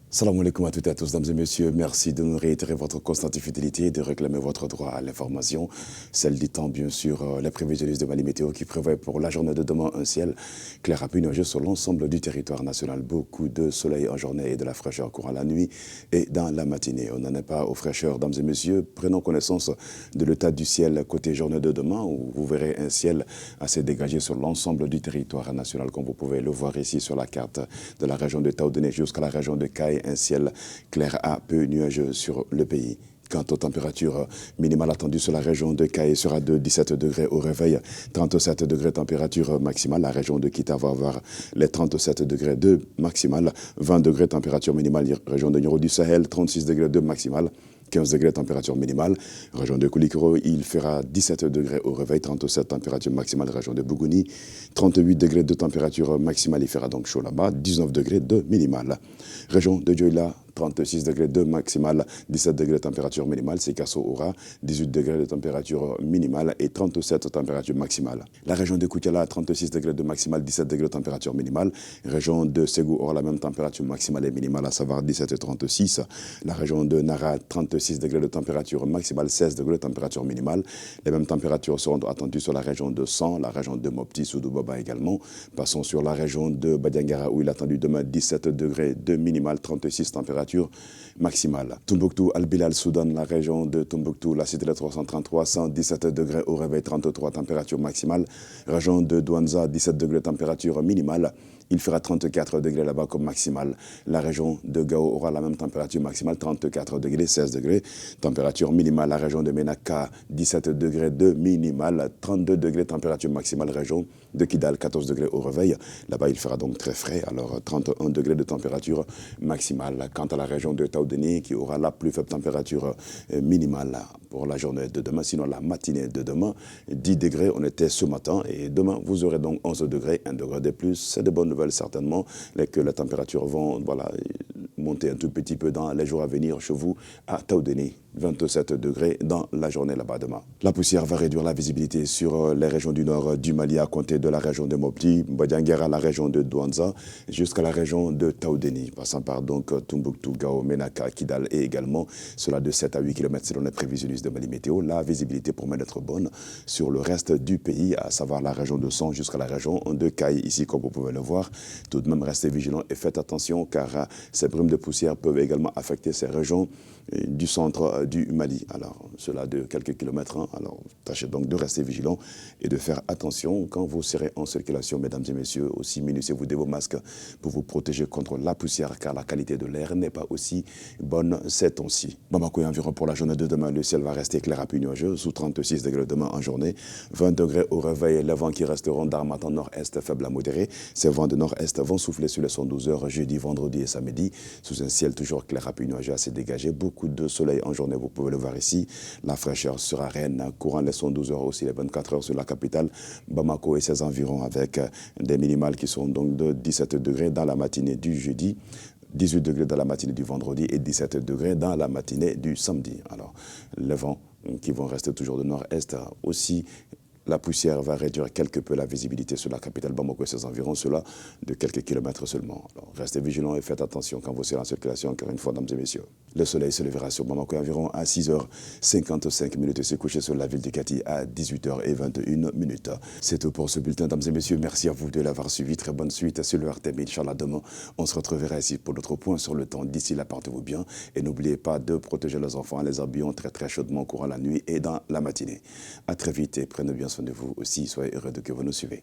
Salam alaikum à toutes et à tous, mesdames et messieurs. Merci de nous réitérer votre constante fidélité et de réclamer votre droit à l'information. Celle du temps, bien sûr, les prévisionnistes de Mali Météo qui prévoit pour la journée de demain un ciel clair à nuageux sur l'ensemble du territoire national. Beaucoup de soleil en journée et de la fraîcheur courant la nuit et dans la matinée. On n'en est pas aux fraîcheurs, mesdames et messieurs. Prenons connaissance de l'état du ciel côté journée de demain où vous verrez un ciel assez dégagé sur l'ensemble du territoire national, comme vous pouvez le voir ici sur la carte de la région de Taoudéné jusqu'à la région de Caille. Un ciel clair à peu nuageux sur le pays. Quant aux températures minimales attendues sur la région de Caille sera de 17 degrés au réveil, 37 degrés température maximale. La région de Kita va avoir les 37 degrés de maximale, 20 degrés température minimale. Région de Nioro du Sahel, 36 degrés de maximale. 15 degrés température minimale. Région de Koulikoro, il fera 17 degrés au réveil, 37 température maximale. Région de Bougouni, 38 degrés de température maximale. Il fera donc chaud là-bas, 19 degrés de minimale. Région de Dioïla, 36 degrés de maximale, 17 degrés de température minimale. Sikasso aura 18 degrés de température minimale et 37 de température maximale. La région de Koutiala, 36 degrés de maximale, 17 degrés de température minimale. Région de Ségou aura la même température maximale et minimale, à savoir 17 et 36. La région de Nara, 36 degrés de température maximale, 16 degrés de température minimale. Les mêmes températures seront attendues sur la région de San, la région de Mopti, Soudou-Baba également. Passons sur la région de Badiangara où il est attendu demain 17 degrés de minimale, 36 températures maximale. Tombouctou, Al-Bilal, Soudan, la région de Tombouctou, la cité de 333, 117 degrés au réveil, 33 température maximale. Région de Douanza, 17 degrés température minimale. Il fera 34 degrés là-bas comme maximale. La région de Gao aura la même température maximale, 34 degrés, 16 degrés. Température minimale, la région de Menaka, 17 degrés de minimale, 32 degrés température maximale. Région de Kidal, 14 degrés au réveil. Là-bas, il fera donc très frais, alors 31 degrés de température maximale. Quant à la région de Taoudéni, qui aura la plus faible température minimale pour la journée de demain, sinon la matinée de demain, 10 degrés, on était ce matin, et demain, vous aurez donc 11 degrés, 1 degré de plus. C'est de bonnes nouvelles certainement, que les températures vont monter un tout petit peu dans les jours à venir chez vous à Taoudéni. 27 degrés dans la journée là-bas demain. La poussière va réduire la visibilité sur les régions du nord du Mali à compter de la région de Mopti, Badiangara, la région de Douanza, jusqu'à la région de Taoudéni, passant par donc Tombouctou, Gao, Menaka, Kidal et également cela de 7 à 8 km selon les prévisionnistes de Mali Météo. La visibilité promet d'être bonne sur le reste du pays, à savoir la région de San jusqu'à la région de Caille. Ici, comme vous pouvez le voir, tout de même restez vigilants et faites attention car ces brumes de poussière peuvent également affecter ces régions du centre du Mali. Alors, cela de quelques kilomètres. Alors, tâchez donc de rester vigilant et de faire attention quand vous serez en circulation, mesdames et messieurs. Aussi, munissez-vous de vos masques pour vous protéger contre la poussière, car la qualité de l'air n'est pas aussi bonne ces temps-ci. Bamako et environ pour la journée de demain, le ciel va rester clair à peu nuageux, sous 36 degrés demain en journée, 20 degrés au réveil, les vents qui resteront d'Armatan nord-est faible à modéré. Ces vents de nord-est vont souffler sur les 112 heures jeudi, vendredi et samedi, sous un ciel toujours clair à peu nuageux assez dégagé. Beaucoup de soleil en journée, vous pouvez le voir ici. La fraîcheur sera reine, courant les 112 heures aussi, les 24 heures sur la capitale, Bamako et ses environs, avec des minimales qui sont donc de 17 degrés dans la matinée du jeudi, 18 degrés dans la matinée du vendredi et 17 degrés dans la matinée du samedi. Alors, les vents qui vont rester toujours de nord-est aussi. La poussière va réduire quelque peu la visibilité sur la capitale Bamako et ses environs, cela de quelques kilomètres seulement. Alors, restez vigilants et faites attention quand vous serez en circulation, encore une fois, mesdames et messieurs. Le soleil se lèvera sur Bamako environ à 6h55 et se coucher sur la ville de Kati à 18h21. C'est tout pour ce bulletin, mesdames et messieurs. Merci à vous de l'avoir suivi. Très bonne suite sur le RTB. Inch'Allah, demain, on se retrouvera ici pour notre point sur le temps. D'ici là, portez-vous bien et n'oubliez pas de protéger les enfants en les habillant très très chaudement courant la nuit et dans la matinée. À très vite et prenez bien soin de vous aussi. Soyez heureux de que vous nous suivez.